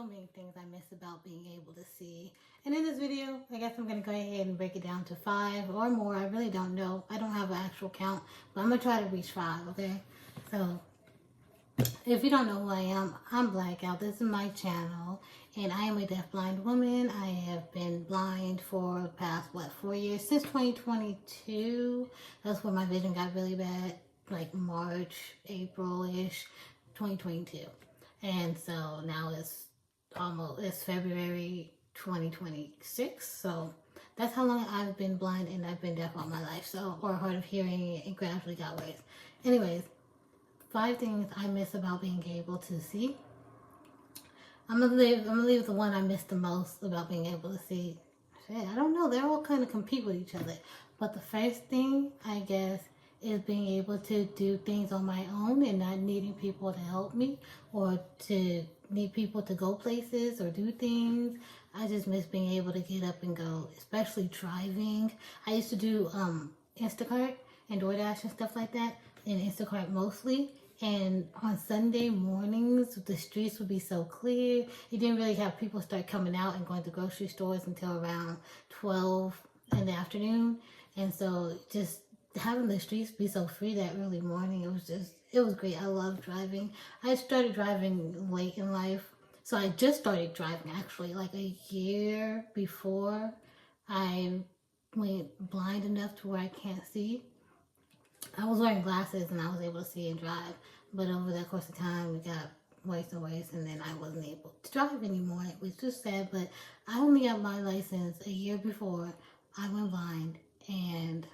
so many things I miss about being able to see. And in this video, I guess I'm going to go ahead and break it down to 5 or more. I really don't know. I don't have an actual count, but I'm going to try to reach 5, okay? So, if you don't know who I am, I'm Blackout. This is my channel, and I am a deafblind woman. I have been blind for the past, 4 years? Since 2022. That's when my vision got really bad, like March, April-ish, 2022. And so now it's February 2026. So that's how long I've been blind, and I've been deaf all my life. So, or hard of hearing, and gradually got worse. Anyways, 5 things I miss about being able to see. I'm gonna leave the one I miss the most about being able to see. Shit, I don't know. They all kind of compete with each other. But the first thing, I guess, is being able to do things on my own and not needing people to help me or to need people to go places or do things. I just miss being able to get up and go, especially driving. I used to do Instacart and DoorDash and stuff like that, and Instacart mostly. And on Sunday mornings, the streets would be so clear. You didn't really have people start coming out and going to grocery stores until around 12 in the afternoon. And so just having the streets be so free that early morning, it was great. I love driving. I started driving late in life. So I just started driving actually like a year before I went blind enough to where I can't see. I was wearing glasses and I was able to see and drive, but over the course of time, it got worse and worse, and then I wasn't able to drive anymore, which was sad. But I only got my license a year before I went blind, and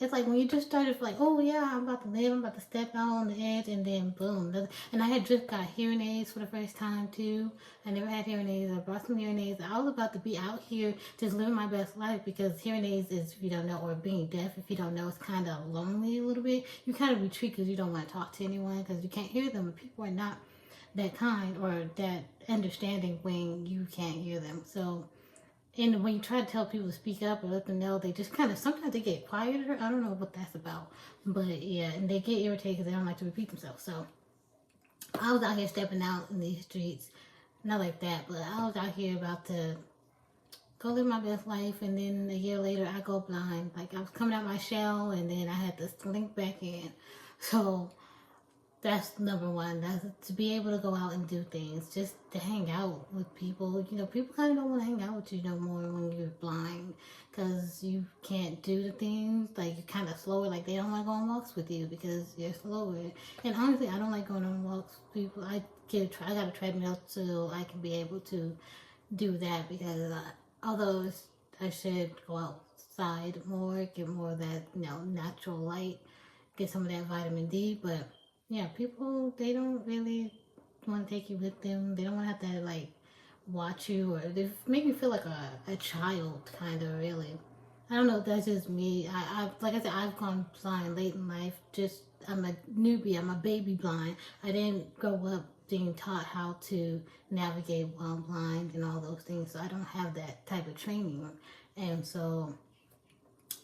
it's like when you just started like, oh yeah, I'm about to live, I'm about to step out on the edge, and then boom. And I had just got hearing aids for the first time too. I never had hearing aids. I brought some hearing aids. I was about to be out here just living my best life, because hearing aids is, if you don't know, or being deaf, if you don't know, it's kind of lonely a little bit. You kind of retreat because you don't want to talk to anyone because you can't hear them, but people are not that kind or that understanding when you can't hear them. So, and when you try to tell people to speak up or let them know, they just kind of, sometimes they get quieter. I don't know what that's about. But yeah, and they get irritated because they don't like to repeat themselves. So I was out here stepping out in these streets. Not like that, but I was out here about to go live my best life. And then a year later, I go blind. Like I was coming out my shell, and then I had to slink back in. So that's number one. That's to be able to go out and do things, just to hang out with people. You know, people kind of don't want to hang out with you no more when you're blind, because you can't do the things. Like you're kind of slower. Like they don't want to go on walks with you because you're slower. And honestly, I don't like going on walks with people. I got a treadmill so I can be able to do that, because although I should go outside more, get more of that, natural light, get some of that vitamin D, but yeah, people, they don't really want to take you with them. They don't want to have to, like, watch you, or they make me feel like a child, kind of, really. I don't know if that's just me. Like I said, I've gone blind late in life. I'm a newbie. I'm a baby blind. I didn't grow up being taught how to navigate while blind and all those things. So I don't have that type of training. And so,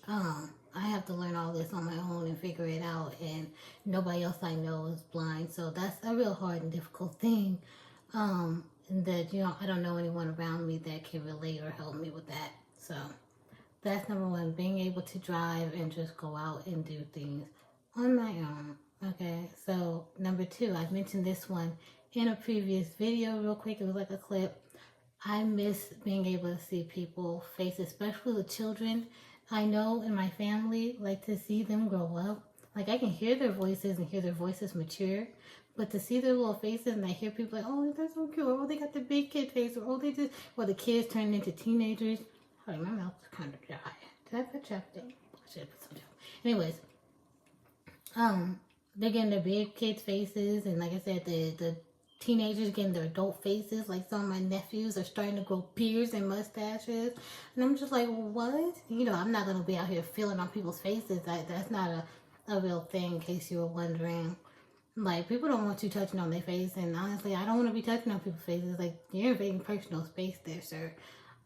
I have to learn all this on my own and figure it out, and nobody else I know is blind, so that's a real hard and difficult thing. And that, I don't know anyone around me that can relate or help me with that. So that's number one, being able to drive and just go out and do things on my own. Okay, so number 2, I mentioned this one in a previous video real quick. It was like a clip. I miss being able to see people's faces, especially the children. I know in my family, like, to see them grow up, like I can hear their voices and hear their voices mature, but to see their little faces, and I hear people like, oh, they're so cute, or oh, they got the big kid face, or oh, or the kids turning into teenagers. Sorry, my mouth is kind of dry. Did I put something? I should have put some gel. Anyways, they're getting their big kids' faces, and like I said, the teenagers getting their adult faces. Like some of my nephews are starting to grow beards and mustaches, and I'm just like, what? I'm not gonna be out here feeling on people's faces. That's not a real thing, in case you were wondering. Like, people don't want you touching on their face, and honestly, I don't want to be touching on people's faces. Like, you're invading personal space there, sir.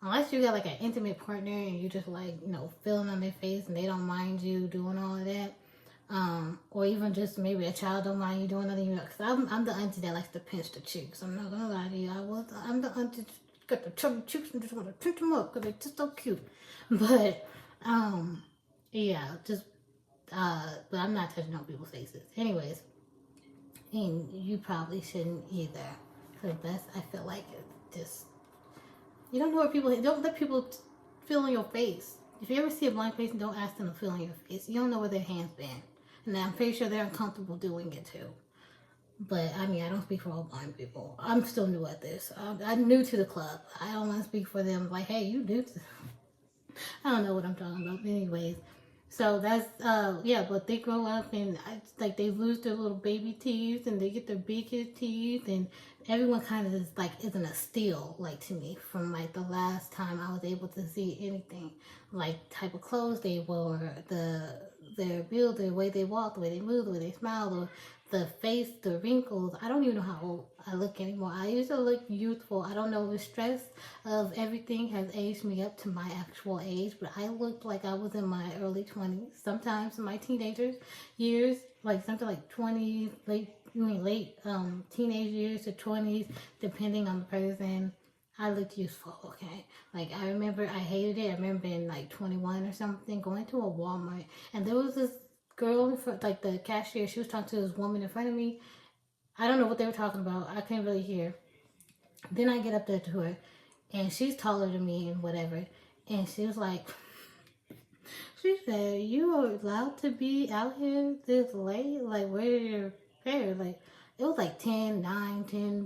Unless you got like an intimate partner and you just like, feeling on their face and they don't mind you doing all of that. Or even just maybe a child don't mind you doing nothing, because I'm the auntie that likes to pinch the cheeks. I'm not gonna lie to you. just got the chubby cheeks and just want to pinch them up because they're just so cute. But, yeah, just, but I'm not touching on people's faces. Anyways, and you probably shouldn't either. So that's, I feel like it's just, you don't know where people, don't let people feel on your face. If you ever see a blind person, don't ask them to feel on your face. You don't know where their hand's been. And I'm pretty sure they're uncomfortable doing it too. But, I mean, I don't speak for all blind people. I'm still new at this. I'm new to the club. I don't want to speak for them like, hey, you do. I don't know what I'm talking about. But anyways, so that's, yeah, but they grow up and, like, they lose their little baby teeth and they get their biggest teeth. And everyone kind of is, like, isn't a steal, like, to me from, like, the last time I was able to see anything. Like, type of clothes they wore, their build, the way they walk, the way they move, the way they smile, the face, the wrinkles. I don't even know how old I look anymore. I used to look youthful. I don't know if the stress of everything has aged me up to my actual age, but I looked like I was in my early 20s. Sometimes in my teenager years, like something like 20s, late teenage years to 20s, depending on the person. I looked youthful, okay? Like, I remember I hated it. I remember being like 21 or something, going to a Walmart, and there was this girl, like the cashier, she was talking to this woman in front of me. I don't know what they were talking about. I couldn't really hear. Then I get up there to her, and she's taller than me and whatever. And she was like, she said, you are allowed to be out here this late? Like, where are your parents? Like, it was like 10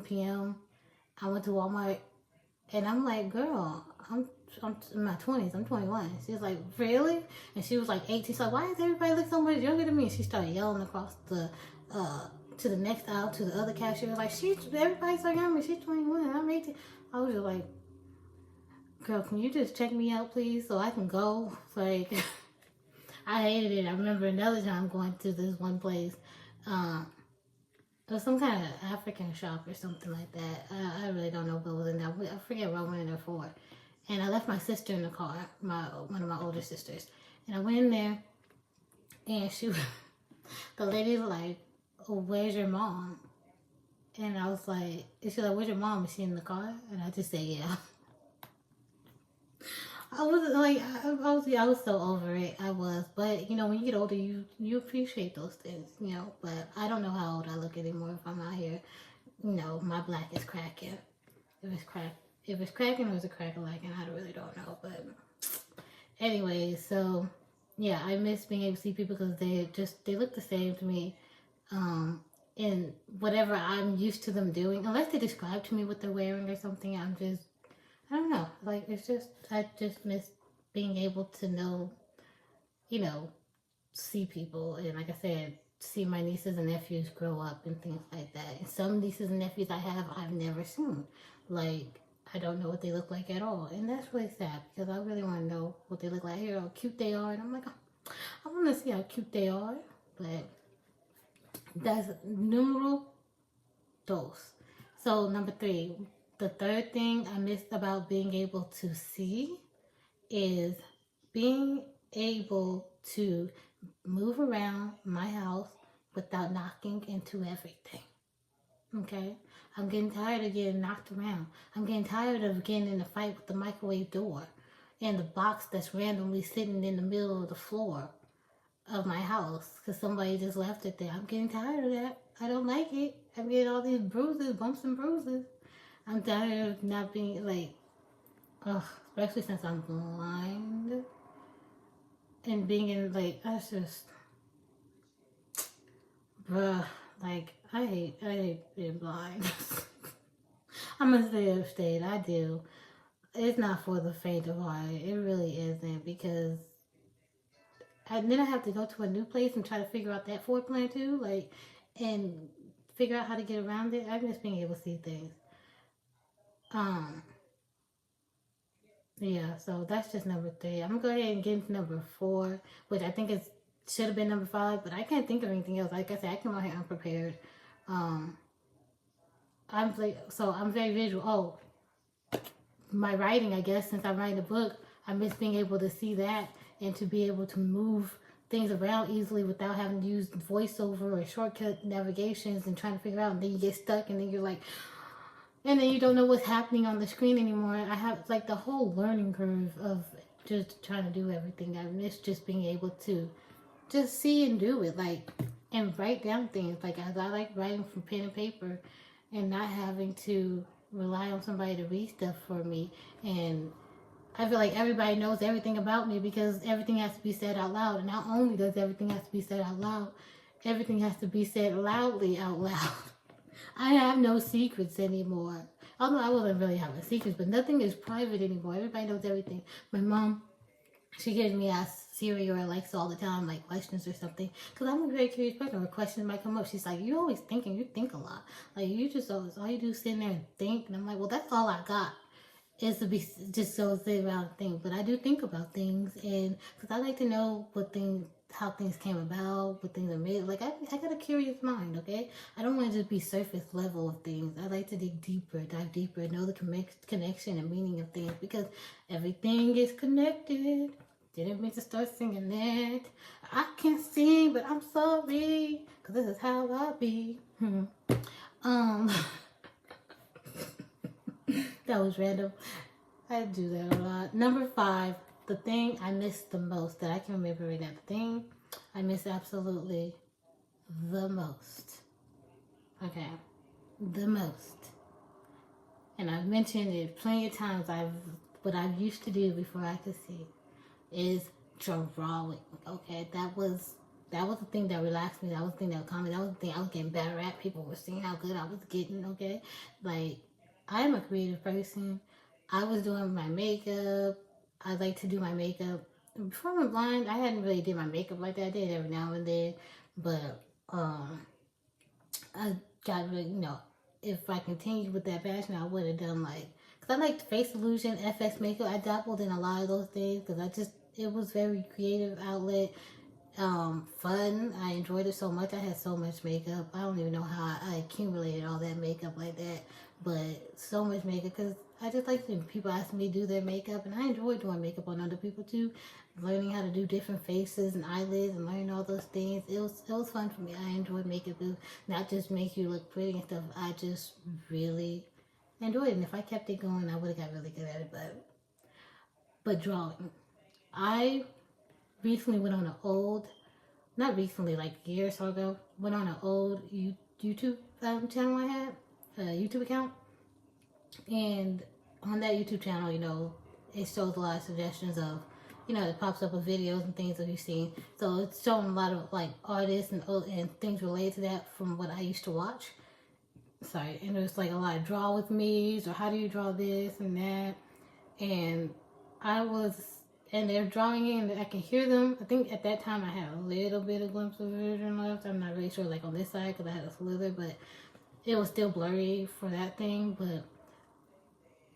p.m. I went to Walmart, and I'm like, girl, I'm in my 20s. I'm 21. She was like, really? And she was like 18. She's like, why does everybody look so much younger than me? And she started yelling across the, to the next aisle, to the other cashier. Like, everybody's so young, she's 21. I'm 18. I was just like, girl, can you just check me out, please, so I can go? Like, I hated it. I remember another time going to this one place. It was some kind of African shop or something like that. I really don't know what was in there. I forget what I went in there for. And I left my sister in the car, one of my older sisters. And I went in there, and the lady was like, oh, where's your mom? And I was like, she's like, where's your mom? Is she in the car? And I just said, yeah. I was so over it. I was, but you know, when you get older, you appreciate those things, you know. But I don't know how old I look anymore. If I'm out here, you know, my black is cracking. If it's cracking or is it crack-a-lacking, I really don't know. But anyway, so yeah, I miss being able to see people because they look the same to me. And whatever I'm used to them doing, unless they describe to me what they're wearing or something, I don't know. Like, I just miss being able to know, you know, see people. And like I said, see my nieces and nephews grow up and things like that. And some nieces and nephews I've never seen. Like, I don't know what they look like at all. And that's really sad because I really want to know what they look like, how cute they are. And I'm like, I want to see how cute they are. But that's numero dos. So, number 3. The third thing I missed about being able to see is being able to move around my house without knocking into everything. Okay? I'm getting tired of getting knocked around. I'm getting tired of getting in a fight with the microwave door and the box that's randomly sitting in the middle of the floor of my house because somebody just left it there. I'm getting tired of that. I don't like it. I'm getting all these bruises, bumps and bruises. I'm tired of not being like, especially since I'm blind and being in like, that's just, bruh, like I hate being blind. I'm gonna say upstate, I do. It's not for the faint of heart. It really isn't because then I have to go to a new place and try to figure out that floor plan too, like, and figure out how to get around it. I miss being able to see things. Yeah, so that's just number 3. I'm gonna go ahead and get into number 4, which I think should have been number 5, but I can't think of anything else. Like I said, I came out here unprepared. I'm very visual. Oh, my writing, I guess, since I'm writing a book, I miss being able to see that and to be able to move things around easily without having to use voiceover or shortcut navigations and trying to figure out, and then you get stuck and then you're like, And then you don't know what's happening on the screen anymore. I have like the whole learning curve of just trying to do everything. I miss just being able to just see and do it, like, and write down things. Like, as I like writing from pen and paper and not having to rely on somebody to read stuff for me. And I feel like everybody knows everything about me because everything has to be said out loud. And not only does everything have to be said out loud, everything has to be said loudly out loud. I have no secrets anymore. Although I wasn't really having secrets, but nothing is private anymore. Everybody knows everything. My mom, she hears me ask Siri or Alexa all the time, like questions or something. Because I'm a very curious person where questions might come up. She's like, you're always thinking, you think a lot. Like, you just always, all you do is sit there and think. And I'm like, well, that's all I got. Is to be just so sit around and think. But I do think about things. And because I like to know how things came about, what things are made. Like, I got a curious mind, okay? I don't want to just be surface level of things. I like to dig deeper, dive deeper, know the connection and meaning of things because everything is connected. Didn't mean to start singing that. I can't sing, but I'm sorry, because this is how I be. That was random. I do that a lot. Number 5, the thing I miss the most that I can remember right now. The thing I miss absolutely the most. Okay. The most. And I've mentioned it plenty of times. What I used to do before I could see is drawing. Okay. That was the thing that relaxed me. That was the thing that would calm me. That was the thing I was getting better at. People were seeing how good I was getting. Okay. Like, I'm a creative person. I was doing my makeup. I like to do my makeup. Before I went blind, I hadn't really did my makeup like that. I did every now and then. But I got really, if I continued with that passion, I would have done like, because I liked face illusion, FX makeup. I dabbled in a lot of those things because it was very creative outlet. Fun. I enjoyed it so much. I had so much makeup. I don't even know how I accumulated all that makeup like that, but so much makeup because I just like when people ask me to do their makeup, and I enjoy doing makeup on other people too. Learning how to do different faces and eyelids and learning all those things. It was fun for me. I enjoyed makeup. It not just make you look pretty and stuff. I just really enjoyed it. And if I kept it going, I would have got really good at it. But drawing, I recently went on not recently, like a year or so ago, went on an old YouTube channel I had, a YouTube account. And on that YouTube channel, it shows a lot of suggestions of, it pops up with videos and things that you've seen. So it's showing a lot of like artists and things related to that from what I used to watch. Sorry, and there's like a lot of draw with me's or how do you draw this and that. And they're drawing in, and I can hear them. I think at that time I had a little bit of glimpse of vision left. I'm not really sure, like on this side, because I had a slither, but it was still blurry for that thing. But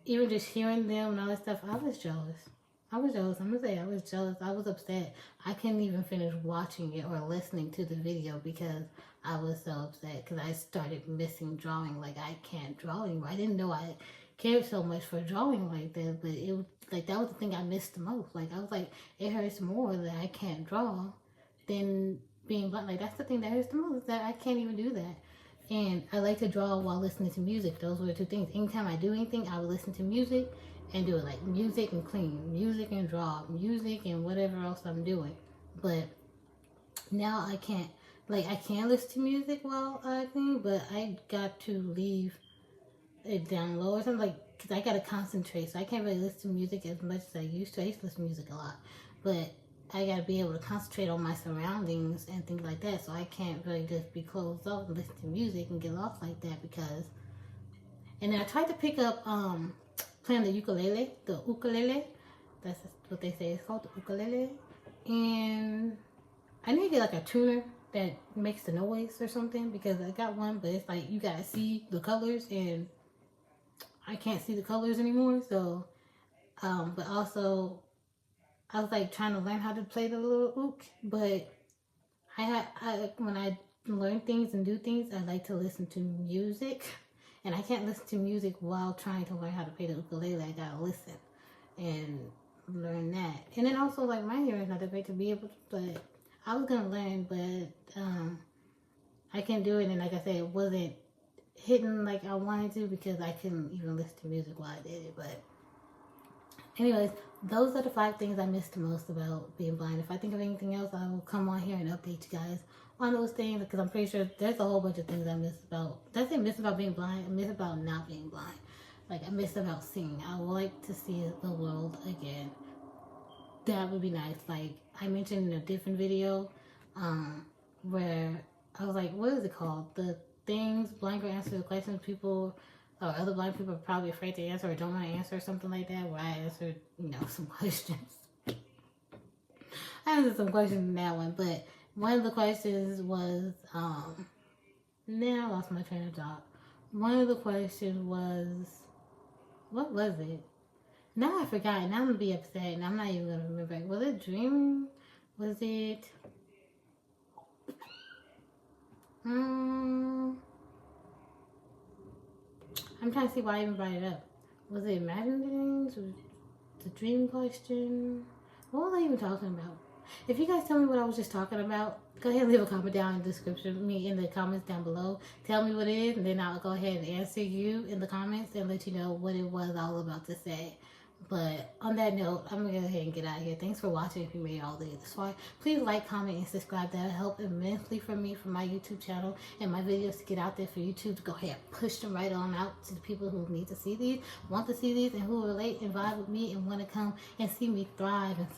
even just hearing them and all that stuff, I was jealous. I'm gonna say I was jealous. I was upset. I couldn't even finish watching it or listening to the video because I was so upset because I started missing drawing. Like, I can't draw anymore. I didn't know I cared so much for drawing like that, but it was like that was the thing I missed the most. Like, I was like, it hurts more that I can't draw than being blind. Like, that's the thing that hurts the most, that I can't even do that. And I like to draw while listening to music. Those were the two things. Anytime I do anything, I would listen to music and do it, like music and clean, music and draw, music and whatever else I'm doing. But now I can't. Like, I can listen to music while I clean, but I got to leave it down low or something, like, because I got to concentrate. So I can't really listen to music as much as I used to. I used to listen to music a lot. But I got to be able to concentrate on my surroundings and things like that. So I can't really just be closed off and listen to music and get lost like that because... And then I tried to pick up playing the ukulele. That's what they say it's called, the ukulele. And I need to get like a tuner that makes the noise or something because I got one, but it's like you gotta see the colors and I can't see the colors anymore. So, but also I was like trying to learn how to play the little ook, but when I learn things and do things, I like to listen to music, and I can't listen to music while trying to learn how to play the ukulele. I gotta listen and learn that. And then also, like, my hearing is not that great to be able to, but I was gonna learn, but I can't do it. And like I said, hitting like I wanted to because I couldn't even listen to music while I did it. But anyways, those are the 5 things I miss the most about being blind. If I think of anything else, I will come on here and update you guys on those things, because I'm pretty sure there's a whole bunch of things I miss about. That's it, miss about being blind. I miss about not being blind. Like, I miss about seeing. I would like to see the world again. That would be nice. Like, I mentioned in a different video, where I was like, what is it called? The things blind girl answer the questions people or other blind people are probably afraid to answer or don't want to answer, or something like that, where I answered, some questions. I answered some questions in that one, but one of the questions was, now I lost my train of thought. One of the questions was, what was it? Now I forgot, and I'm going to be upset, and I'm not even going to remember. Was it dreaming? Was it... I'm trying to see why I even brought it up. Was it imagining things? Was the dream question? What was I even talking about? If you guys tell me what I was just talking about, go ahead and leave a comment down in the description, in the comments down below. Tell me what it is, and then I'll go ahead and answer you in the comments and let you know what it was I was about to say. But on that note, I'm going to go ahead and get out of here. Thanks for watching. If you made it all the way this far, please like, comment, and subscribe. That'll help immensely for me, for my YouTube channel, and my videos to get out there for YouTube to go ahead and push them right on out to the people who need to see these, want to see these, and who relate and vibe with me and want to come and see me thrive and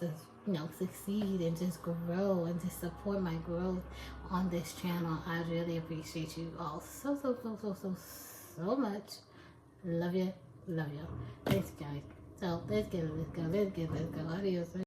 succeed and just grow and just support my growth on this channel. I really appreciate you all so much. Love you. Thanks, guys. So let's go. Adios.